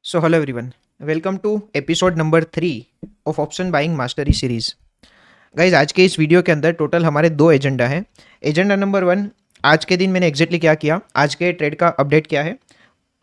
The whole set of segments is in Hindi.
So, hello everyone. Welcome to episode number 3 of option buying mastery series. Guys, आज के इस वीडियो के अंदर टोटल हमारे दो एजेंडा हैं. एजेंडा नंबर 1, आज के दिन मैंने एग्जैक्टली क्या किया, आज के ट्रेड का अपडेट क्या है.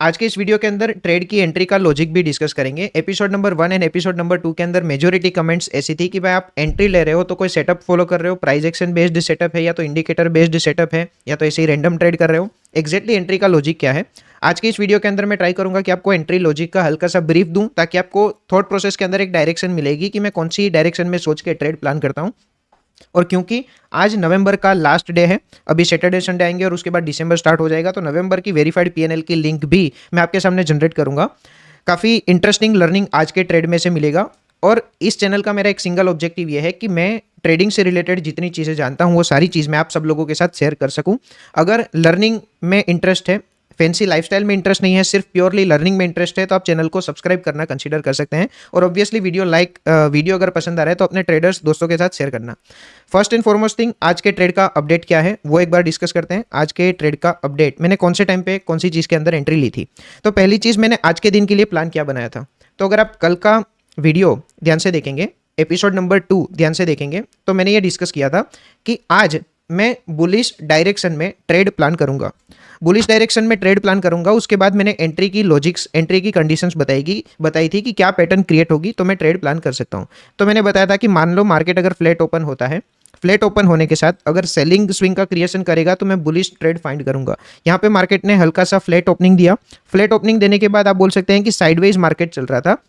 आज के इस वीडियो के अंदर ट्रेड की एंट्री का लॉजिक भी डिस्कस करेंगे. Episode number 1 and episode number 2 के अंदर मेजोरिटी कमेंट्स ऐसी थी कि भाई आप एंट्री ले रहे हो तो कोई सेटअप फॉलो कर रहे हो, प्राइस एक्शन बेस्ड सेटअप है या तो इंडिकेटर बेस्ड सेटअप है या तो ऐसे ही रैंडम ट्रेड कर रहे हो. एग्जैक्टली एंट्री का लॉजिक क्या है, आज के इस वीडियो के अंदर मैं ट्राई करूंगा कि आपको एंट्री लॉजिक का हल्का सा ब्रीफ दूं, ताकि आपको थॉट प्रोसेस के अंदर एक डायरेक्शन मिलेगी कि मैं कौन सी डायरेक्शन में सोच के ट्रेड प्लान करता हूं. और क्योंकि आज नवंबर का लास्ट डे है, अभी सैटरडे संडे आएंगे और उसके बाद दिसंबर स्टार्ट हो जाएगा, तो नवंबर की वेरीफाइड पीएनएल की लिंक भी मैं आपके सामने जनरेट करूंगा. काफ़ी इंटरेस्टिंग लर्निंग आज के ट्रेड में से मिलेगा. और इस चैनल का मेरा एक सिंगल ऑब्जेक्टिव ये है कि मैं ट्रेडिंग से रिलेटेड जितनी चीज़ें जानता हूँ वो सारी चीज़ मैं आप सब लोगों के साथ शेयर कर सकूँ. अगर लर्निंग में इंटरेस्ट है, फैंसी लाइफस्टाइल में इंटरेस्ट नहीं है, सिर्फ प्योरली लर्निंग में इंटरेस्ट है, तो आप चैनल को सब्सक्राइब करना कंसीडर कर सकते हैं. और ऑब्वियसली वीडियो अगर पसंद आ रहा है तो अपने ट्रेडर्स दोस्तों के साथ शेयर करना. फर्स्ट एंड फॉरमोस्ट थिंग, आज के ट्रेड का अपडेट क्या है वो एक बार डिस्कस करते हैं. आज के ट्रेड का अपडेट, मैंने कौन से टाइम पे कौन सी चीज़ के अंदर एंट्री ली थी. तो पहली चीज़, मैंने आज के दिन के लिए प्लान क्या बनाया था. तो अगर आप कल का वीडियो ध्यान से देखेंगे, एपिसोड नंबर 2 ध्यान से देखेंगे, तो मैंने ये डिस्कस किया था कि आज मैं बुलिश डायरेक्शन में ट्रेड प्लान करूंगा. बुलिश डायरेक्शन में ट्रेड प्लान करूंगा. उसके बाद मैंने एंट्री की लॉजिक्स, एंट्री की कंडीशंस बताई थी कि क्या पैटर्न क्रिएट होगी तो मैं ट्रेड प्लान कर सकता हूं. तो मैंने बताया था कि मान लो मार्केट अगर फ्लैट ओपन होता है, फ्लैट ओपन होने के साथ अगर सेलिंग स्विंग का क्रिएशन करेगा तो मैं बुलिश ट्रेड फाइंड करूंगा. यहाँ पे मार्केट ने हल्का सा फ्लैट ओपनिंग दिया. फ्लैट ओपनिंग देने के बाद आप बोल सकते हैं कि साइडवेज मार्केट चल रहा था.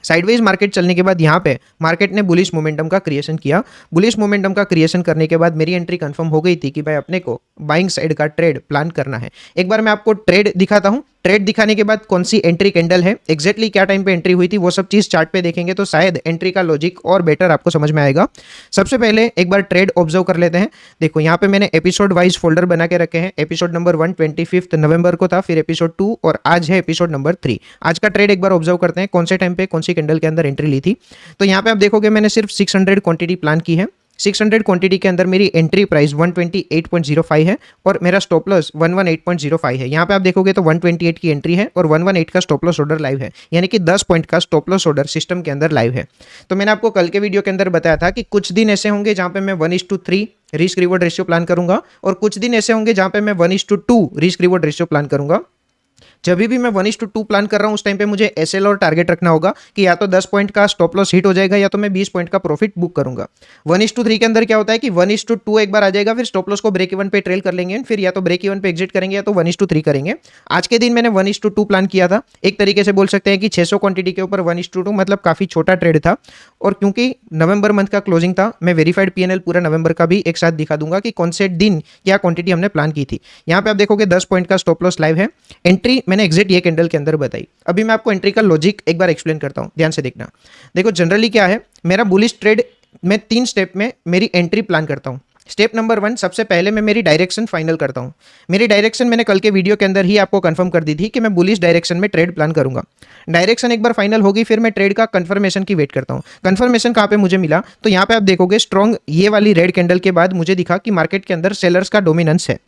साइडवेज मार्केट चलने के बाद यहाँ पे मार्केट ने बुलिश मोमेंटम का क्रिएशन किया. बुलिश मोमेंटम का क्रिएशन करने के बाद मेरी एंट्री कंफर्म हो गई थी कि भाई अपने को बाइंग साइड का ट्रेड प्लान करना है. एक बार मैं आपको ट्रेड दिखाता हूँ. ट्रेड दिखाने के बाद कौन सी एंट्री कैंडल है, एग्जैक्टली क्या टाइम पे एंट्री हुई थी, वो सब चीज चार्ट पे देखेंगे तो शायद एंट्री का लॉजिक और बेटर आपको समझ में आएगा. सबसे पहले एक बार ट्रेड ऑब्जर्व कर लेते हैं. देखो यहाँ पे मैंने एपिसोड वाइज फोल्डर बना के रखे हैं. एपिसोड नंबर 1 25 नवंबर को था, फिर एपिसोड 2 और आज है एपिसोड नंबर 3. आज का ट्रेड एक बार ऑब्जर्व करते हैं, कौन से टाइम पे कौन सी कैंडल के अंदर एंट्री ली थी. तो यहाँ पे आप देखोगे मैंने सिर्फ 600 क्वांटिटी प्लान की है. 600 क्वांटिटी के अंदर मेरी एंट्री प्राइस 128.05 है और मेरा स्टॉप लॉस 118.05 है. यहाँ पे आप देखोगे तो 128 की एंट्री है और 118 का स्टॉप लॉस ऑर्डर लाइव है, यानी कि 10 पॉइंट का स्टॉप लॉस ऑर्डर सिस्टम के अंदर लाइव है. तो मैंने आपको कल के वीडियो के अंदर बताया था कि कुछ दिन ऐसे होंगे जहां पे मैं 1:3 रिस्क रिवॉर्ड रेशियो प्लान करूंगा और कुछ दिन ऐसे होंगे जहां पे मैं 1:2 रिस्क रिवॉर्ड रेशियो प्लान करूंगा. जब भी मैं 1:2 प्लान कर रहा हूं उस टाइम पे मुझे एसएल और टारगेट रखना होगा कि या तो 10 पॉइंट का स्टॉप लॉस हिट हो जाएगा या तो मैं 20 पॉइंट का प्रॉफिट बुक करूंगा. 1:3 के अंदर क्या होता है कि 1:2 एक बार आ जाएगा, फिर स्टॉप लॉस को ब्रेक इवन पे ट्रेल कर लेंगे, फिर या तो ब्रेक इवन पे एग्जिट करेंगे या तो 1:3 करेंगे. आज के दिन मैंने 1:2 प्लान किया था. एक तरीके से बोल सकते हैं कि 600 क्वांटिटी के ऊपर 1:2 मतलब काफी छोटा ट्रेड था. और क्योंकि नवंबर मंथ का क्लोजिंग था, मैं वेरीफाइड पीएनएल पूरा नवंबर का भी एक साथ दिखा दूंगा कि कौन से दिन क्या क्वांटिटी हमने प्लान की थी. यहाँ पे आप देखोगे 10 पॉइंट का स्टॉप लॉस लाइव है. एंट्री मैंने एग्जैक्ट ये कैंडल के अंदर बताई. अभी मैं आपको एंट्री का लॉजिक एक बार एक्सप्लेन करता हूं, ध्यान से देखना. देखो जनरली क्या है, मेरा बुलिश ट्रेड में 3 स्टेप में मेरी एंट्री प्लान करता हूं. स्टेप नंबर 1, सबसे पहले मैं मेरी डायरेक्शन फाइनल करता हूं. मेरी डायरेक्शन मैंने कल के वीडियो के अंदर ही आपको कंफर्म कर दी थी कि मैं बुलिश डायरेक्शन में ट्रेड प्लान करूंगा. डायरेक्शन एक बार फाइनल होगी, फिर मैं ट्रेड का कंफर्मेशन की वेट करता हूं. कंफर्मेशन कहां पे मुझे मिला, तो यहां पे आप देखोगे स्ट्रॉन्ग ये वाली रेड कैंडल के बाद मुझे दिखा कि मार्केट के अंदर सेलर्स का डोमिनेंस है.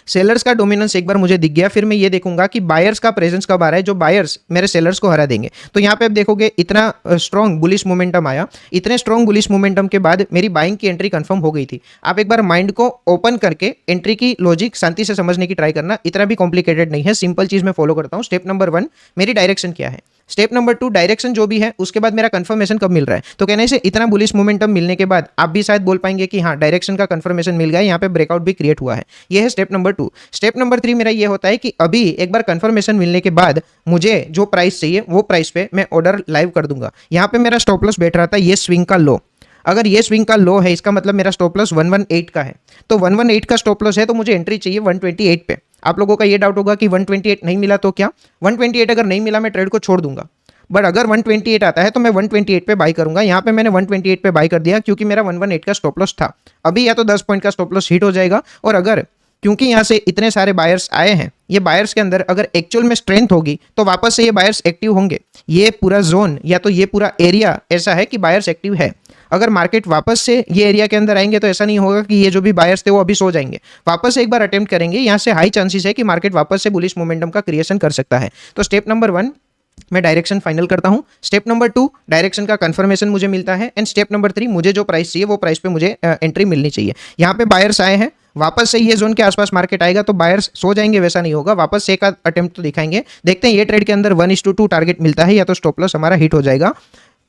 सेलर्स का डोमिनेंस एक बार मुझे दिख गया, फिर मैं ये देखूंगा कि बायर्स का प्रेजेंस कब आ रहा है, जो बायर्स मेरे सेलर्स को हरा देंगे. तो यहाँ पे आप देखोगे इतना स्ट्रॉन्ग बुलिश मोमेंटम आया. इतने स्ट्रॉन्ग बुलिश मोमेंटम के बाद मेरी बाइंग की एंट्री कंफर्म हो गई थी. आप एक बार माइंड को ओपन करके एंट्री की लॉजिक शांति से समझने की ट्राई करना. इतना भी कॉम्प्लिकेटेड नहीं है, सिंपल चीज मैं फॉलो करता हूँ. स्टेप नंबर 1 मेरी डायरेक्शन क्या है. स्टेप नंबर 2 डायरेक्शन जो भी है उसके बाद मेरा कंफर्मेशन कब मिल रहा है. तो कहने से इतना बुलिश मोमेंटम मिलने के बाद आप भी शायद बोल पाएंगे कि हाँ डायरेक्शन का कंफर्मेशन मिल गया, यहाँ पे ब्रेकआउट भी क्रिएट हुआ है. ये है स्टेप नंबर 2. स्टेप नंबर 3 मेरा ये होता है कि अभी एक बार कंफर्मेशन मिलने के बाद मुझे जो प्राइस चाहिए वो प्राइस पे मैं ऑर्डर लाइव कर दूंगा. यहाँ पे मेरा स्टॉप लॉस बैठ रहा था ये स्विंग का लो. अगर ये स्विंग का लो है इसका मतलब मेरा स्टॉप लॉस 118 का है. तो 118 का स्टॉप लॉस है तो मुझे एंट्री चाहिए 128 पे. आप लोगों का ये डाउट होगा कि 128 नहीं मिला तो क्या. 128 अगर नहीं मिला मैं ट्रेड को छोड़ दूंगा. बट अगर 128 आता है तो मैं 128 पे बाई करूंगा. यहाँ पे मैंने 128 पे बाई कर दिया क्योंकि मेरा 118 का स्टॉप लॉस था. अभी या तो 10 पॉइंट का स्टॉप लॉस हिट हो जाएगा, और अगर क्योंकि यहाँ से इतने सारे बायर्स आए हैं, ये बायर्स के अंदर अगर एक्चुअल में स्ट्रेंथ होगी तो वापस से ये बायर्स एक्टिव होंगे. ये पूरा जोन या तो ये पूरा एरिया ऐसा है कि बायर्स एक्टिव है. अगर मार्केट वापस से ये एरिया के अंदर आएंगे तो ऐसा नहीं होगा कि ये जो भी बायर्स थे वो अभी सो जाएंगे. वापस से एक बार अटेम्प्ट करेंगे, यहाँ से हाई चांसेस है कि मार्केट वापस से बुलिश मोमेंटम का क्रिएशन कर सकता है. तो स्टेप नंबर 1 मैं डायरेक्शन फाइनल करता हूँ। स्टेप नंबर 2, डायरेक्शन का कंफर्मेशन मुझे मिलता है। एंड स्टेप नंबर 3, मुझे जो प्राइस चाहिए वो प्राइस पे मुझे एंट्री मिलनी चाहिए। यहाँ पे बायर्स आए हैं, वापस से ये जोन के आसपास मार्केट आएगा तो बायर्स सो जाएंगे, वैसा नहीं होगा, वापस से एक अटेम्प्ट तो दिखाएंगे। देखते हैं ये ट्रेड के अंदर 1:2 टारगेट मिलता है या तो स्टॉप लॉस हमारा हिट हो जाएगा।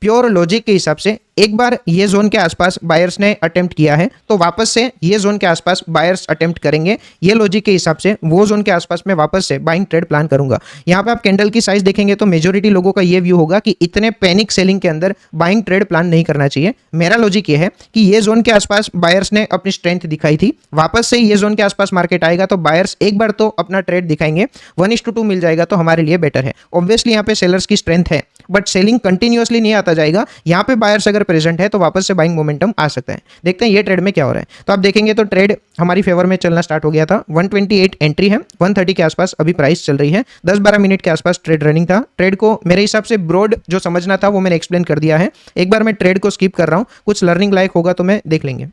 प्योर लॉजिक के हिसाब से एक बार ये जोन के आसपास बायर्स ने अटेम्प्ट किया है तो वापस से ये जोन के आसपास बायर्स अटेम्प्ट करेंगे। ये लॉजिक के हिसाब से वो जोन के आसपास मैं वापस से बाइंग ट्रेड प्लान करूंगा। यहाँ पे आप कैंडल की साइज देखेंगे तो मेजोरिटी लोगों का ये व्यू होगा कि इतने पैनिक सेलिंग के अंदर बाइंग ट्रेड प्लान नहीं करना चाहिए। मेरा लॉजिक ये है कि ये जोन के आसपास बायर्स ने अपनी स्ट्रेंथ दिखाई थी, वापस से ये जोन के आसपास मार्केट आएगा तो बायर्स एक बार तो अपना ट्रेड दिखाएंगे, 1:2 मिल जाएगा तो हमारे लिए बेटर है। ऑब्वियसली यहाँ पे सेलर्स की स्ट्रेंथ है बट सेलिंग कंटिन्यूअसली नहीं आता जाएगा। यहाँ पे बायर्स अगर प्रेजेंट है तो वापस से बाइंग मोमेंटम आ सकता है। देखते हैं ये ट्रेड में क्या हो रहा है। तो आप देखेंगे तो ट्रेड हमारी फेवर में चलना स्टार्ट हो गया था। 128 एंट्री है, 130 के आसपास अभी प्राइस चल रही है। 10-12 मिनट के आसपास ट्रेड रनिंग था। ट्रेड को मेरे हिसाब से ब्रॉड जो समझना था वो मैंने एक्सप्लेन कर दिया है। एक बार मैं ट्रेड को स्किप कर रहा हूँ, कुछ लर्निंग लायक होगा तो मैं देख लेंगे।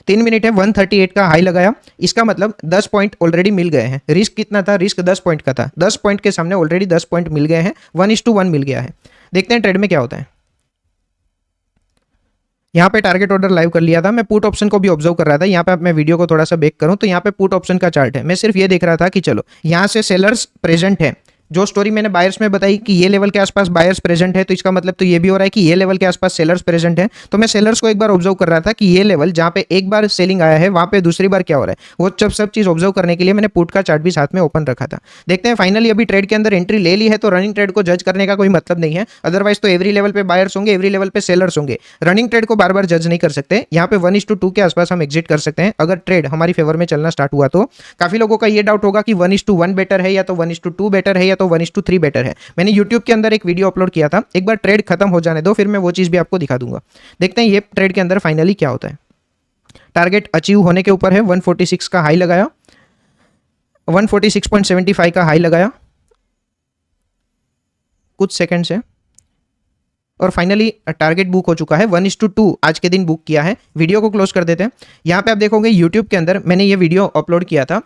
3 मिनट है, 138 का हाई लगाया, इसका मतलब 10 पॉइंट ऑलरेडी मिल गए हैं। रिस्क कितना था? रिस्क 10 पॉइंट का था। 10 पॉइंट के सामने ऑलरेडी 10 पॉइंट मिल गए हैं, 1:1 मिल गया है। देखते हैं ट्रेड में क्या होता है। यहाँ पे टारगेट ऑर्डर लाइव कर लिया था, मैं पुट ऑप्शन को भी ऑब्जर्व कर रहा था। यहाँ पे मैं वीडियो को थोड़ा सा बैक करूं तो यहाँ पे पुट ऑप्शन का चार्ट है। मैं सिर्फ ये देख रहा था कि चलो यहाँ से सेलर्स प्रेजेंट है। जो स्टोरी मैंने बायर्स में बताई कि ये लेवल के आसपास बायर्स प्रेजेंट है तो इसका मतलब तो ये भी हो रहा है कि ये लेवल के आसपास सेलर्स प्रेजेंट है। तो मैं सेलर्स को एक बार ऑब्जर्व कर रहा था कि ये लेवल जहाँ पे एक बार सेलिंग आया है वहाँ पे दूसरी बार क्या हो रहा है, वो सब चीज़ ऑब्जर्व करने के लिए मैंने पुट का चार्ट भी साथ में ओपन रखा था। देखते हैं फाइनली अभी ट्रेड के अंदर एंट्री ले ली है तो रनिंग ट्रेड को जज करने का कोई मतलब नहीं है। अदरवाइज तो एवरी लेवल पे बायर्स होंगे, एवरी लेवल पे सेलर्स होंगे। रनिंग ट्रेड को बार बार जज नहीं कर सकते। यहाँ पे 1:2 के आसपास हम एग्जिट कर सकते हैं अगर ट्रेड हमारी फेवर में चलना स्टार्ट हुआ तो। काफी लोगों का ये डाउट होगा कि 1:1 बेटर है या तो 1:2 बेटर है या तो 1:3 बेटर है। मैंने YouTube के अंदर एक वीडियो अपलोड किया था, एक बार ट्रेड खत्म हो जाने दो फिर मैं वो चीज भी आपको दिखा दूंगा। देखते हैं ये ट्रेड के अंदर फाइनली क्या होता है। टारगेट अचीव होने के ऊपर है, 146 का हाई लगाया, 146.75 का हाई लगाया, कुछ सेकंड से, और फाइनली टारगेट बुक हो चुका है। 1:2 आज के दिन बुक किया है। वीडियो को क्लोज कर देते हैं। यहाँ पे आप देखोगे यूट्यूब के अंदर मैंने ये वीडियो अपलोड किया था।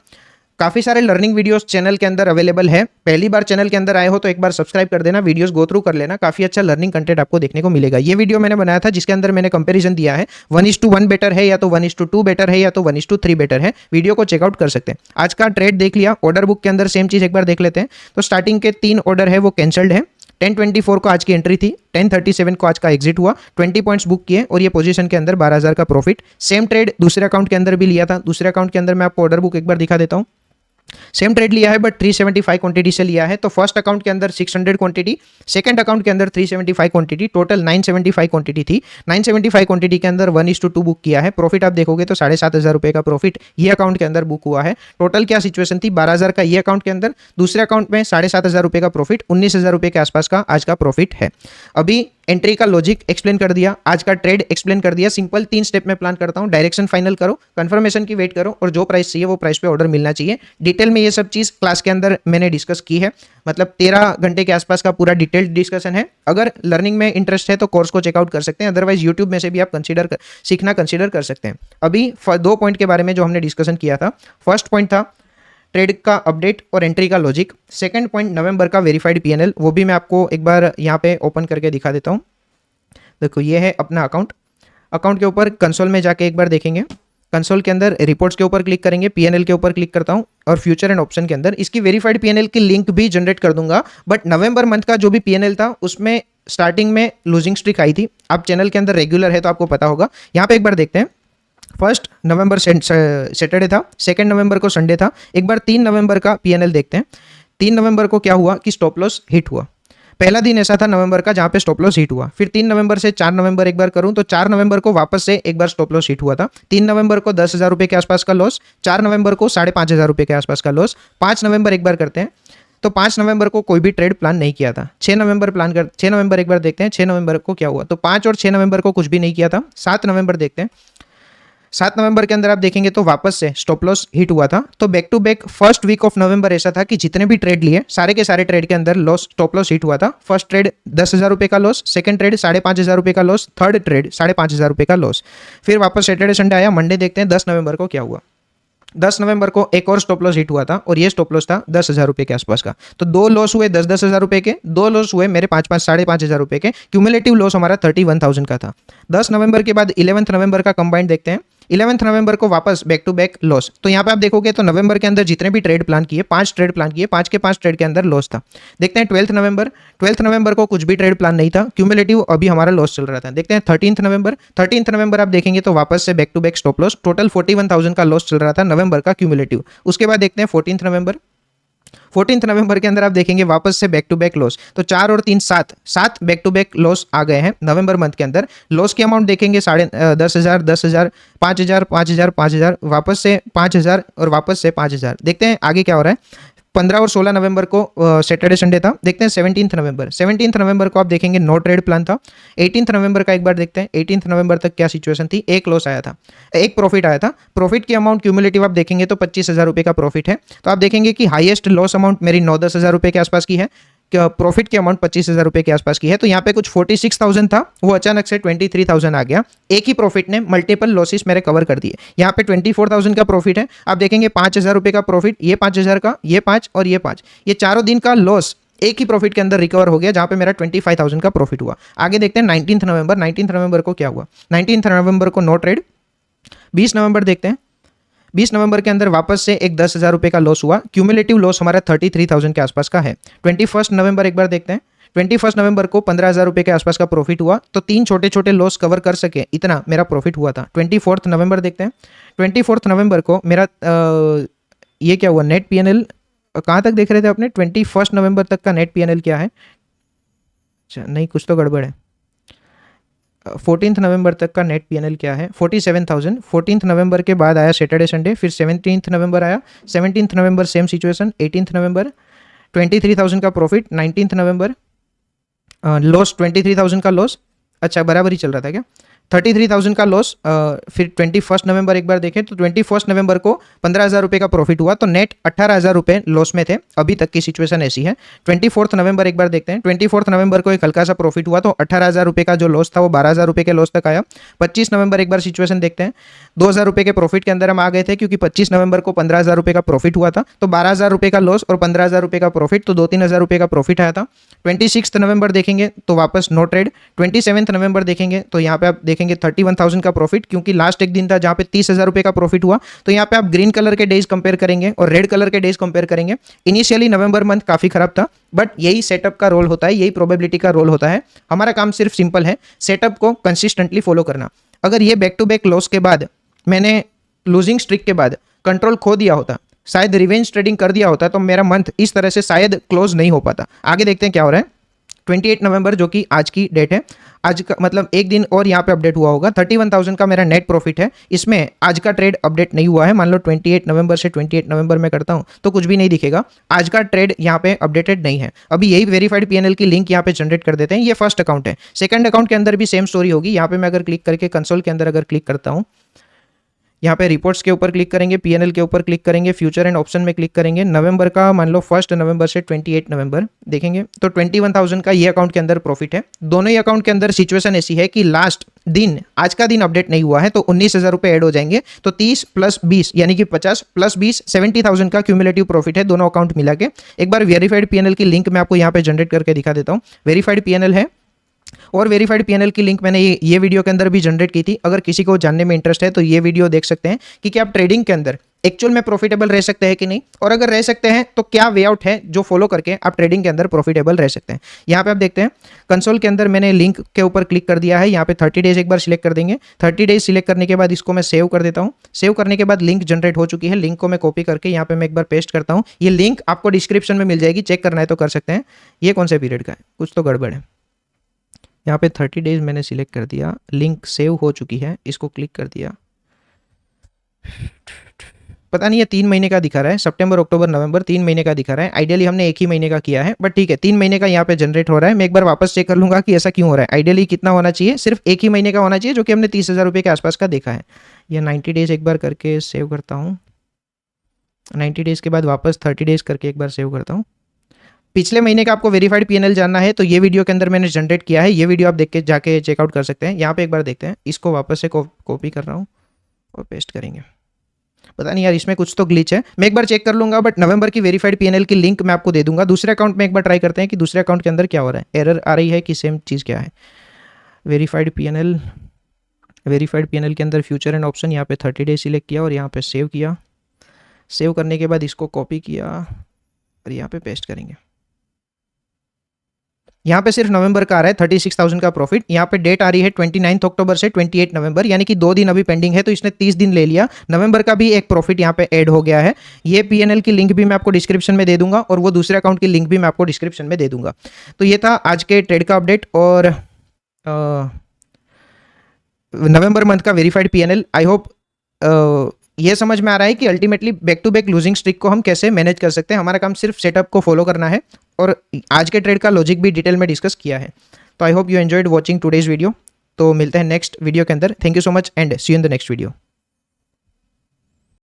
काफ़ी सारे लर्निंग वीडियोस चैनल के अंदर अवेलेबल है। पहली बार चैनल के अंदर आए हो तो एक बार सब्सक्राइब कर देना, वीडियोस गो थ्रू कर लेना, काफ़ी अच्छा लर्निंग कंटेंट आपको देखने को मिलेगा। ये वीडियो मैंने बनाया था जिसके अंदर मैंने कंपैरिजन दिया है 1:1 बेटर है या तो 1:2 बेटर है या तो 1:3 बेटर है। वीडियो को चेकआउट कर सकते हैं। आज का ट्रेड देख लिया, ऑर्डर बुक के अंदर सेम चीज़ एक बार देख लेते हैं। तो स्टार्टिंग के 3 ऑर्डर है वो कैंसल्ड है। 10:24 को आज की एंट्री थी, 10:37 को आज का एग्जिट हुआ, 20 पॉइंट्स बुक किए और ये पोजीशन के अंदर 12,000 का प्रॉफिट। सेम ट्रेड दूसरे अकाउंट के अंदर भी लिया था। दूसरे अकाउंट के अंदर मैं आपको ऑर्डर बुक एक बार दिखा देता हूँ। सेम ट्रेड लिया है बट 375 क्वांटिटी से लिया है। तो फर्स्ट अकाउंट के अंदर 600 क्वांटिटी, सेकंड अकाउंट के अंदर 375 क्वांटिटी, टोटल 975 क्वांटिटी थी। 975 क्वांटिटी के अंदर 1:2 बुक किया है। प्रॉफिट आप देखोगे तो 7,500 रुपए का प्रॉफिट ये अकाउंट के अंदर बुक हुआ है। टोटल क्या सिचुएशन थी, 12,000 का ये अकाउंट के अंदर, दूसरे अकाउंट में 7,500 रुपए का प्रॉफिट, 19,000 रुपए के आसपास का आज का प्रॉफिट है। अभी एंट्री का लॉजिक एक्सप्लेन कर दिया, आज का ट्रेड एक्सप्लेन कर दिया। सिंपल 3 स्टेप में प्लान करता हूं। डायरेक्शन फाइनल करो, कंफर्मेशन की वेट करो और जो प्राइस चाहिए वो प्राइस पे ऑर्डर मिलना चाहिए। डिटेल में ये सब चीज़ क्लास के अंदर मैंने डिस्कस की है, मतलब 13 घंटे के आसपास का पूरा डिटेल्ड डिस्कशन है। अगर लर्निंग में इंटरेस्ट है तो कोर्स को चेकआउट कर सकते हैं, अदरवाइज यूट्यूब में से भी आप सीखना कंसिडर कर सकते हैं। अभी 2 पॉइंट के बारे में जो हमने डिस्कशन किया था। फर्स्ट पॉइंट था ट्रेड का अपडेट और एंट्री का लॉजिक। सेकंड पॉइंट नवंबर का वेरीफाइड पीएनएल, वो भी मैं आपको एक बार यहाँ पे ओपन करके दिखा देता हूँ। देखो ये है अपना अकाउंट के ऊपर कंसोल में जाके एक बार देखेंगे। कंसोल के अंदर रिपोर्ट्स के ऊपर क्लिक करेंगे, पीएनएल के ऊपर क्लिक करता हूं और फ्यूचर एंड ऑप्शन के अंदर इसकी वेरीफाइड पीएनएल की लिंक भी जनरेट कर दूंगा। बट नवंबर मंथ का जो भी पीएनएल था उसमें स्टार्टिंग में लूजिंग स्ट्रिक आई थी। आप चैनल के अंदर रेगुलर है तो आपको पता होगा। यहाँ पे एक बार देखते हैं। 1 नवंबर सैटरडे था, 2 नवंबर को संडे था। एक बार 3 नवंबर का पीएनएल देखते हैं। 3 नवंबर को क्या हुआ कि स्टॉप लॉस हिट हुआ। पहला दिन ऐसा था नवंबर का जहां पे स्टॉप लॉस हिट हुआ। फिर 3 नवंबर से 4 नवंबर एक बार करूं तो 4 नवंबर को वापस से एक बार स्टॉप लॉस हिट हुआ था। 3 नवंबर को 10,000 रुपए के आसपास का लॉस, 4 नवंबर को 5,500 रुपए के आसपास का लॉस। 5 नवंबर एक बार करते हैं तो 5 नवंबर को कोई भी ट्रेड प्लान नहीं किया था। 6 नवंबर एक बार देखते हैं 6 नवंबर को क्या हुआ। तो 5 और 6 नवंबर को कुछ भी नहीं किया था। 7 नवंबर देखते हैं। 7 नवंबर के अंदर आप देखेंगे तो वापस से स्टॉप लॉस हिट हुआ था। तो back to back first week of November ऐसा था कि जितने भी ट्रेड लिए सारे के सारे ट्रेड के अंदर लॉस स्टॉप लॉस हिट हुआ था। फर्स्ट ट्रेड 10,000 रुपए का लॉस, सेकंड ट्रेड 5,500 रुपए का लॉस, थर्ड ट्रेड 5,500 रुपए का लॉस। फिर वापस सैटरडे संडे आया, मंडे देखते हैं 10 नवंबर को क्या हुआ। 10 नवंबर को एक और स्टॉप लॉस हिट हुआ था और ये स्टॉप लॉस था 10,000 रुपए के आसपास का। तो दो लॉस हुए 10,000 रुपए के, दो लॉस हुए मेरे 5,000 रुपए के। क्यूमुलेटिव लॉस हमारा 31,000 का था। 10 नवंबर के बाद 11 नवंबर का कंबाइंड देखते हैं। 11 नवंबर को वापस बैक टू बैक लॉस। तो यहाँ पे आप देखोगे तो नवंबर के अंदर जितने भी ट्रेड प्लान किए, 5 ट्रेड प्लान किए, 5 के 5 ट्रेड के अंदर लॉस था। देखते हैं 12 नवंबर को कुछ भी ट्रेड प्लान नहीं था, क्यूमुलेटिव अभी हमारा लॉस चल रहा था। देखते हैं 13 नवंबर आप देखेंगे तो वापस से back to back stop loss, total 41,000 का लॉस चल रहा था नवंबर का क्यूमुलेटिव। उसके बाद देखते हैं 14 नवंबर के अंदर आप देखेंगे वापस से बैक टू बैक लॉस। तो 4 और 3 7 बैक टू बैक लॉस आ गए हैं नवंबर मंथ के अंदर। लॉस की अमाउंट देखेंगे 10,500, 5,000, 5,000, 5,000, वापस से 5,000 और वापस से 5,000। देखते हैं आगे क्या हो रहा है। 15 और 16 नवंबर को सैटरडे संडे था। देखते हैं 17 नवंबर को आप देखेंगे नो ट्रेड प्लान था। 18 नवंबर का एक बार देखते हैं 18 नवंबर तक क्या सिचुएशन थी। एक लॉस आया था, एक प्रॉफिट आया था। प्रॉफिट की अमाउंट क्यूमुलेटिव आप देखेंगे तो 25,000 रुपये का प्रॉफिट है। तो आप देखेंगे कि हाईएस्ट लॉस अमाउंट मेरी 9-10,000 रुपये के आसपास की है, प्रॉफिट की अमाउंट 25,000 रुपए के आसपास की है। तो यहाँ पे कुछ 46,000 था, वो अचानक से 23,000 आ गया। एक ही प्रॉफिट ने मल्टीपल लॉसेस मेरे कवर कर दिए। यहाँ पे 24,000 का प्रॉफिट है। आप देखेंगे 5,000 रुपए का प्रॉफिट, ये 5,000 का, ये 5 और ये 5, ये चारों दिन का लॉस एक ही प्रॉफिट के अंदर रिकवर हो गया, जहां पे मेरा 25,000 का प्रॉफिट हुआ। आगे देखते हैं 19 नवंबर को क्या हुआ। 19 नवंबर को नो ट्रेड। 20 नवंबर देखते हैं। 20 नवंबर के अंदर वापस से एक 10,000 रुपये का लॉस हुआ। क्यूमुलेटिव लॉस हमारा 33,000 के आसपास का है। 21 नवंबर एक बार देखते हैं। 21 नवंबर को 15,000 रुपये के आसपास का प्रॉफिट हुआ। तो 3 छोटे छोटे लॉस कवर कर सके, इतना मेरा प्रॉफिट हुआ था। 24 नवंबर देखते हैं। 24 नवंबर को मेरा ये क्या हुआ, नेट पीएनएल कहाँ तक देख रहे थे अपने? 21 नवंबर तक का नेट पीएनएल क्या है? अच्छा नहीं, कुछ तो गड़बड़ है। 14 नवंबर तक का नेट पीएनएल क्या है? 47,000। 14 नवंबर के बाद आया सैटरडे संडे, फिर 17 नवंबर आया। 17 नवंबर सेम सिचुएशन। 18 नवंबर 23,000 का प्रॉफिट। 19 नवंबर लॉस, 23,000 का लॉस। अच्छा बराबर ही चल रहा था क्या? 33,000 का लॉस। फिर 21 नवंबर एक बार देखें तो 21 नवंबर को 15,000 रुपये का प्रॉफिट हुआ। तो नेट 18,000 रुपये लॉस में थे। अभी तक की सिचुएशन ऐसी है। 24 नवंबर एक बार देखते हैं। 24 नवंबर को एक हल्का सा प्रॉफिट हुआ, तो 18,000 रुपये का जो लॉस था वो 12,000 रुपये के लॉस तक आया। 25 नवंबर एक बार सिचुएशन देखते हैं। 2,000 रुपये के प्रॉफिट के अंदर हम आ गए थे, क्योंकि 25 नवंबर को 15,000 रुपये का प्रॉफिट हुआ था। तो 12,000 रुपये का लॉस और 15,000 रुपये का प्रॉफिट, तो 2-3 हज़ार रुपये का प्रॉफिट आया था। 26 नवंबर देखेंगे तो वापस नो ट्रेड। 27 नवंबर देखेंगे तो यहाँ पे आप देखेंगे 31,000 का प्रॉफिट, क्योंकि लास्ट एक दिन था जहाँ पे 30,000 रुपये का प्रॉफिट हुआ। तो यहाँ पे आप ग्रीन कलर के डेज कंपेयर करेंगे और रेड कलर के डेज कंपेयर करेंगे। इनिशियली नवंबर मंथ काफी खराब था, बट यही सेटअप का रोल होता है, यही प्रोबेबिलिटी का रोल होता है। हमारा काम सिर्फ सिंपल है, सेटअप को कंसिस्टेंटली फॉलो करना। अगर ये बैक टू बैक लॉस के बाद, मैंने लूजिंग स्ट्रिक के बाद कंट्रोल खो दिया होता, शायद रिवेंज ट्रेडिंग कर दिया होता, तो मेरा मंथ इस तरह से शायद क्लोज नहीं हो पाता। आगे देखते हैं क्या हो रहा है। 28 नवंबर जो कि आज की डेट है, आज का मतलब एक दिन और यहाँ पे अपडेट हुआ होगा। 31,000 का मेरा नेट प्रॉफिट है। इसमें आज का ट्रेड अपडेट नहीं हुआ है। मान लो 28 नवंबर से 28 नवंबर में करता हूँ तो कुछ भी नहीं दिखेगा। आज का ट्रेड यहाँ पे अपडेटेड नहीं है। अभी यही वेरीफाइड पीएनएल की लिंक यहाँ पे जनरेट कर देते हैं। ये फर्स्ट अकाउंट है। सेकंड अकाउंट के अंदर भी सेम स्टोरी होगी। यहाँ पे मैं अगर क्लिक करके कंसोल के अंदर अगर क्लिक करता हूँ, यहाँ पे रिपोर्ट्स के ऊपर क्लिक करेंगे, पीएनएल के ऊपर क्लिक करेंगे, फ्यूचर एंड ऑप्शन में क्लिक करेंगे। नवंबर का मान लो 1 नवंबर से 28 नवंबर देखेंगे तो 21,000 का ये अकाउंट के अंदर प्रॉफिट है। दोनों ही अकाउंट के अंदर सिचुएशन ऐसी है कि लास्ट दिन, आज का दिन अपडेट नहीं हुआ है, तो 19,000 रुपये ऐड हो जाएंगे। तो 30 + 20 यानी कि 50 + 20 70,000 का क्यूमुलेटिव प्रॉफिट है दोनों अकाउंट मिला के। एक बार वेरीफाइड पीएनएल की लिंक मैं आपको यहाँ पे जनरेट करके दिखा देता हूँ। वेरीफाइड पीएनएल है और वेरीफाइड पीएनएल की लिंक मैंने ये वीडियो के अंदर भी जनरेट की थी। अगर किसी को जानने में इंटरेस्ट है तो ये वीडियो देख सकते हैं कि क्या आप ट्रेडिंग के अंदर एक्चुअल में प्रॉफिटेबल रह सकते हैं कि नहीं, और अगर रह सकते हैं तो क्या वे आउट है जो फॉलो करके आप ट्रेडिंग के अंदर प्रॉफिटेबल रह सकते हैं। यहाँ पे आप देखते हैं कंसोल के अंदर मैंने लिंक के ऊपर क्लिक कर दिया है। यहाँ पे 30 डेज एक बार सिलेक्ट कर देंगे। 30 डेज सिलेक्ट करने के बाद इसको मैं सेव कर देता हूँ। सेव करने के बाद लिंक जनरेट हो चुकी है। लिंक को मैं कॉपी करके यहाँ पे मैं एक बार पेस्ट करता हूँ। ये लिंक आपको डिस्क्रिप्शन में मिल जाएगी, चेक करना है तो कर सकते हैं। ये कौन से पीरियड का है, कुछ तो गड़बड़ है। यहाँ पे 30 डेज मैंने सिलेक्ट कर दिया, लिंक सेव हो चुकी है, इसको क्लिक कर दिया। पता नहीं है 3 महीने का दिखा रहा है, सितंबर अक्टूबर नवंबर 3 महीने का दिखा रहा है। आइडियली हमने एक ही महीने का किया है, बट ठीक है 3 महीने का यहाँ पे जनरेट हो रहा है। मैं एक बार वापस चेक कर लूंगा कि ऐसा क्यों हो रहा है। आइडियली कितना होना चाहिए, सिर्फ एक ही महीने का होना चाहिए, जो कि हमने 30,000 रुपये के आसपास का देखा है। यह 90 डेज एक बार करके सेव करता हूँ। 90 डेज के बाद वापस 30 डेज करके एक बार सेव करता हूँ। पिछले महीने का आपको वेरीफाइड पीएनएल जानना है तो ये वीडियो के अंदर मैंने जनरेट किया है। ये वीडियो आप देख के जाके चेकआउट कर सकते हैं। यहाँ पे एक बार देखते हैं, इसको वापस से कॉपी कर रहा हूँ और पेस्ट करेंगे। पता नहीं यार, इसमें कुछ तो ग्लिच है, मैं एक बार चेक कर लूंगा, बट नवंबर की वेरीफाइड पीएनएल की लिंक मैं आपको दे दूंगा। दूसरे अकाउंट में एक बार ट्राई करते हैं कि दूसरे अकाउंट के अंदर क्या हो रहा है, एरर आ रही है कि सेम चीज़ क्या है। वेरीफाइड पीएनएल, वेरीफाइड पीएनएल के अंदर फ्यूचर एंड ऑप्शन, यहाँ पे 30 डे सिलेक्ट किया और यहाँ पे सेव किया। सेव करने के बाद इसको कॉपी किया और यहाँ पे पेस्ट करेंगे। यहाँ पे सिर्फ नवंबर का आ रहा है 36,000 का प्रॉफिट। यहाँ पे डेट आ रही है 29 अक्टूबर से 28 नवंबर, यानी कि 2 दिन अभी पेंडिंग है, तो इसने 30 दिन ले लिया। नवंबर का भी एक प्रॉफिट यहाँ पे ऐड हो गया है। ये पीएनएल की लिंक भी मैं आपको डिस्क्रिप्शन में दे दूंगा और वो दूसरे अकाउंट की लिंक भी मैं आपको डिस्क्रिप्शन में दे दूंगा। तो ये था आज के ट्रेड का अपडेट और नवंबर मंथ का वेरीफाइड पीएनएल। आई होप ये समझ में आ रहा है कि ultimately back to back losing streak को हम कैसे मैनेज कर सकते हैं। हमारा काम सिर्फ सेटअप को फॉलो करना है और आज के ट्रेड का लॉजिक भी डिटेल में डिस्कस किया है। तो I hope you enjoyed watching today's video. तो मिलते हैं नेक्स्ट वीडियो के अंदर। Thank you so much and see you in the next video.